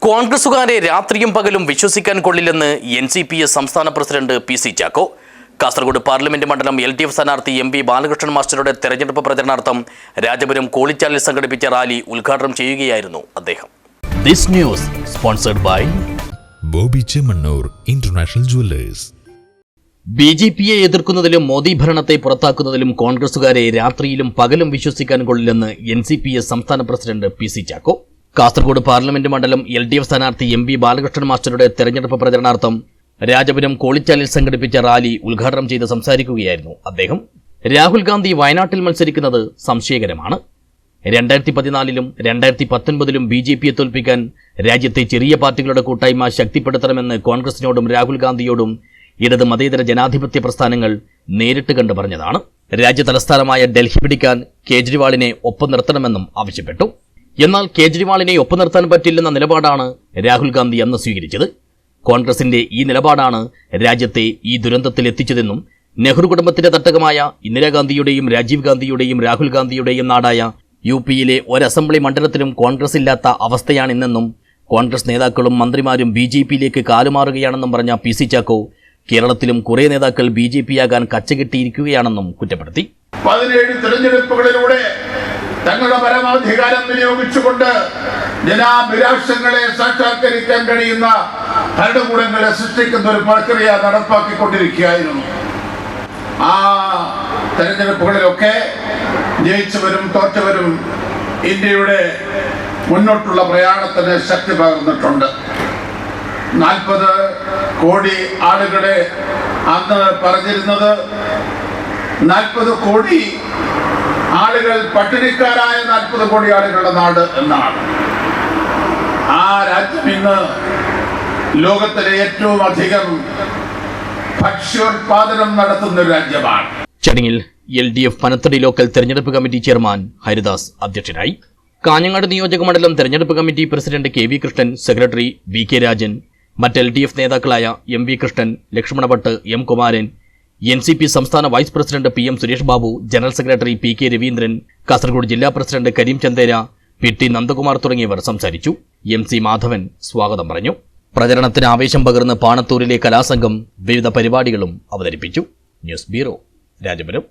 കോൺഗ്രസുകാരെ രാത്രിയും പകലും വിശ്വസിക്കാൻ കൊള്ളില്ലെന്ന് NCPS സംസ്ഥാന president PC Chacko. Kasaragod parliament മണ്ഡലം LDF സ്ഥാനാർത്ഥി MP ബാലകൃഷ്ണൻ മാസ്റ്ററുടെ തെരഞ്ഞെടുപ്പ് പ്രചരണാർത്ഥം രാജപുരം കോളിച്ചാലിൽ സംഘടിപ്പിച്ച റാലി ഉദ്ഘാടനം ചെയ്യുകയായിരുന്നു അദ്ദേഹം. This news sponsored by Bobby Chemmanur international jewellers. BJPയെ എതിർക്കുന്നതിലും മോദി ഭരണത്തെ പുറത്താക്കുന്നതിലും കോൺഗ്രസുകാരെ രാത്രിയിലും പകലും വിശ്വസിക്കാൻ കൊള്ളില്ലെന്ന് NCPS സംസ്ഥാന president PC Chacko. Kasaragod parliament മണ്ഡലം LDF സ്ഥാനാർത്ഥി MP ബാലകൃഷ്ണൻ മാസ്റ്ററുടെ തെരഞ്ഞെടുപ്പ് പ്രചരണാർത്ഥം രാജപുരം കോളിച്ചാലിൽ സംഘടിപ്പിച്ച റാലി ഉദ്ഘാടനം ചെയ്ത് സംസാരിക്കുകയായിരുന്നു അദ്ദേഹം. രാഹുൽ ഗാന്ധി വയനാട്ടിൽ മത്സരിക്കുന്നത് സംശയകരമാണ്. 2014ലും 2019ലും BJPയെ തോൽപ്പിക്കാൻ രാജ്യത്തെ ചെറിയ പാർട്ടികളുടെ കൂട്ടായ്മ ശക്തിപ്പെടുത്തണമെന്ന് കോൺഗ്രസിനോടും രാഹുൽ ഗാന്ധിയോടും ഇടത് മതേതര ജനാധിപത്യ പ്രസ്ഥാനങ്ങൾ നേരിട്ട് കണ്ടു പറഞ്ഞതാണ്. രാജ്യ തലസ്ഥാനമായ ഡൽഹി പിടിക്കാൻ കേജ്രിവാളിനെ ഒപ്പം നിർത്തണമെന്നും ആവശ്യപ്പെട്ടു. എന്നാൽ കേജ്രിവാളിനെ ഒപ്പം നിർത്താൻ പറ്റില്ലെന്ന നിലപാടാണ് രാഹുൽ ഗാന്ധി അന്ന് സ്വീകരിച്ചത്. കോൺഗ്രസിന്റെ ഈ നിലപാടാണ് രാജ്യത്തെ ഈ ദുരന്തത്തിൽ എത്തിച്ചതെന്നും നെഹ്റു കുടുംബത്തിന്റെ തട്ടകമായ ഇന്ദിരാഗാന്ധിയുടെയും രാജീവ് ഗാന്ധിയുടെയും രാഹുൽ ഗാന്ധിയുടെയും നാടായ UPയിലെ ഒരു അസംബ്ലി മണ്ഡലത്തിലും കോൺഗ്രസ് ഇല്ലാത്ത അവസ്ഥയാണിന്നെന്നും കോൺഗ്രസ് നേതാക്കളും മന്ത്രിമാരും BJPയിലേക്ക് കാലുമാറുകയാണെന്നും പറഞ്ഞ PC ചാക്കോ കേരളത്തിലും കുറെ നേതാക്കൾ BJPയാകാൻ കച്ചകെട്ടിയിരിക്കുകയാണെന്നും കുറ്റപ്പെടുത്തി. 17 തെരഞ്ഞെടുപ്പുകളിലൂടെ തങ്ങളുടെ പരമാധികാരം വിനിയോഗിച്ചുകൊണ്ട് ജനാഭിലാഷങ്ങളെ സാക്ഷാത്കരിക്കാൻ കഴിയുന്ന ഭരണകൂടങ്ങളെ സൃഷ്ടിക്കുന്ന ഒരു പ്രക്രിയ നടപ്പാക്കിക്കൊണ്ടിരിക്കുകയായിരുന്നു. ആ തെരഞ്ഞെടുപ്പുകളിലൊക്കെ ജയിച്ചവരും തോറ്റവരും ഇന്ത്യയുടെ മുന്നോട്ടുള്ള പ്രയാണത്തിന് ശക്തി പകർന്നിട്ടുണ്ട്. 40 കോടി ആളുകളെ അന്ന് പറഞ്ഞിരുന്നത് 40 കോടി ആളുകൾ പട്ടിണിക്കാരായ 40 കോടി ആളുകളുടെ നാട് എന്നാണ്. ആ രാജ്യം ഇന്ന് ലോകത്തിലെ ഏറ്റവും അധികം ഭക്ഷ്യോത്പാദനം നടത്തുന്ന ഒരു രാജ്യമാണ്. ചടങ്ങിൽ LDF പനത്തടി ലോക്കൽ തെരഞ്ഞെടുപ്പ് കമ്മിറ്റി ചെയർമാൻ ഹരിദാസ് അധ്യക്ഷനായി. കാഞ്ഞങ്ങാട് നിയോജക മണ്ഡലം തെരഞ്ഞെടുപ്പ് committee president KV Krishnan, secretary VK Rajan, മറ്റ് LDF നേതാക്കളായ MV Krishnan, Lakshmana Bhatt, M Kumaran, NCP സംസ്ഥാന vice president PM Suresh Babu, general secretary PK Raveendran, Kasaragod ജില്ലാ പ്രസിഡന്റ് കരീം ചന്ദേര, PT നന്ദകുമാർ തുടങ്ങിയവർ സംസാരിച്ചു. MC മാധവൻ സ്വാഗതം പറഞ്ഞു. പ്രചരണത്തിന് ആവേശം പകർന്ന് പാണത്തൂരിലെ കലാസംഘം വിവിധ പരിപാടികളും അവതരിപ്പിച്ചു. News bureau, Rajapuram.